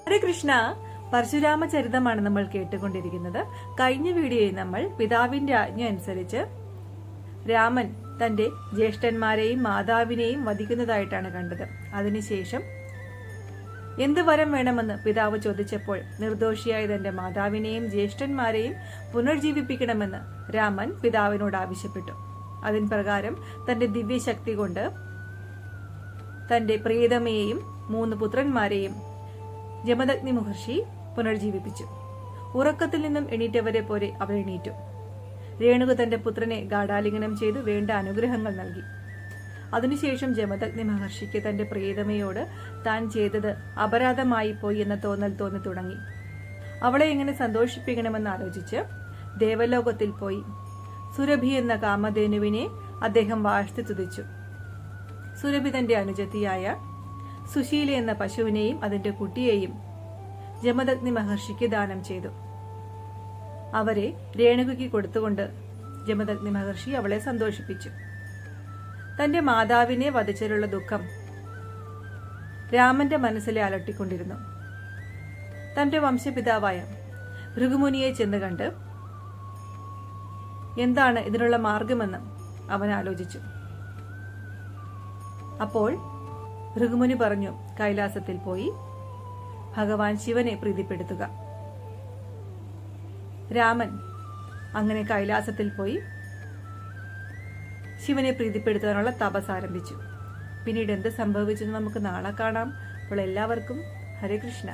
ഹരേ കൃഷ്ണ. പരശുരാമ ചരിതമാണ് നമ്മൾ കേട്ടുകൊണ്ടിരിക്കുന്നത്. കഴിഞ്ഞ വീഡിയോയിൽ നമ്മൾ പിതാവിന്റെ ആജ്ഞ അനുസരിച്ച് രാമൻ തന്റെ ജ്യേഷ്ഠന്മാരെയും മാതാവിനെയും വധിക്കുന്നതായിട്ടാണ് കണ്ടത്. അതിനുശേഷം എന്ത് വരം വേണമെന്ന് പിതാവ് ചോദിച്ചപ്പോൾ നിർദോഷിയായ തന്റെ മാതാവിനെയും ജ്യേഷ്ഠന്മാരെയും പുനർജീവിപ്പിക്കണമെന്ന് രാമൻ പിതാവിനോട് ആവശ്യപ്പെട്ടു. അതിൻ പ്രകാരം തന്റെ ദിവ്യശക്തി കൊണ്ട് തന്റെ പ്രിയതമയെയും 3 പുത്രന്മാരെയും ജമദഗ്നി മഹർഷി പുനർജീവിപ്പിച്ചു. ഉറക്കത്തിൽ നിന്നും എണീറ്റവരെ പോലെ അവർ എണീറ്റു. രേണുക തന്റെ പുത്രനെ ഗാഢാലിംഗനം ചെയ്ത് വേണ്ട അനുഗ്രഹങ്ങൾ നൽകി. അതിനുശേഷം ജമദഗ്നി മഹർഷിക്ക് തന്റെ പ്രിയതമയോട് താൻ ചെയ്തത് അപരാധമായി പോയി എന്ന തോന്നൽ തോന്നി തുടങ്ങി. അവളെ എങ്ങനെ സന്തോഷിപ്പിക്കണമെന്ന് ആലോചിച്ച് ദേവലോകത്തിൽ പോയി സുരഭി എന്ന കാമധേനുവിനെ അദ്ദേഹം വാഴ്ത്തി തുതിച്ചു. സുരഭി തന്റെ അനുജത്തിയായ സുശീല എന്ന പശുവിനെയും അതിന്റെ കുട്ടിയെയും ജമദഗ്നി മഹർഷിക്ക് ദാനം ചെയ്തു. അവരെ രേണുകയ്ക്ക് കൊടുത്തുകൊണ്ട് ജമദഗ്നി മഹർഷി അവളെ സന്തോഷിപ്പിച്ചു. തന്റെ മാതാവിനെ വധിച്ചതിലുള്ള ദുഃഖം രാമന്റെ മനസ്സിലെ അലട്ടിക്കൊണ്ടിരുന്നു. തന്റെ വംശപിതാവായ ഭൃഗുമുനിയെ ചെന്ന് കണ്ട് എന്താണ് ഇതിനുള്ള മാർഗമെന്ന് അവൻ ആലോചിച്ചു. അപ്പോൾ ഭൃഗുമുനി പറഞ്ഞു, കൈലാസത്തിൽ പോയി ഭഗവാൻ ശിവനെ പ്രീതിപ്പെടുത്തുക. രാമൻ അങ്ങനെ കൈലാസത്തിൽ പോയി ശിവനെ പ്രീതിപ്പെടുത്താനുള്ള തപസ് ആരംഭിച്ചു. പിന്നീട് എന്ത് സംഭവിച്ചെന്ന് നമുക്ക് നാളെ കാണാം. അപ്പോൾ എല്ലാവർക്കും ഹരേ കൃഷ്ണ.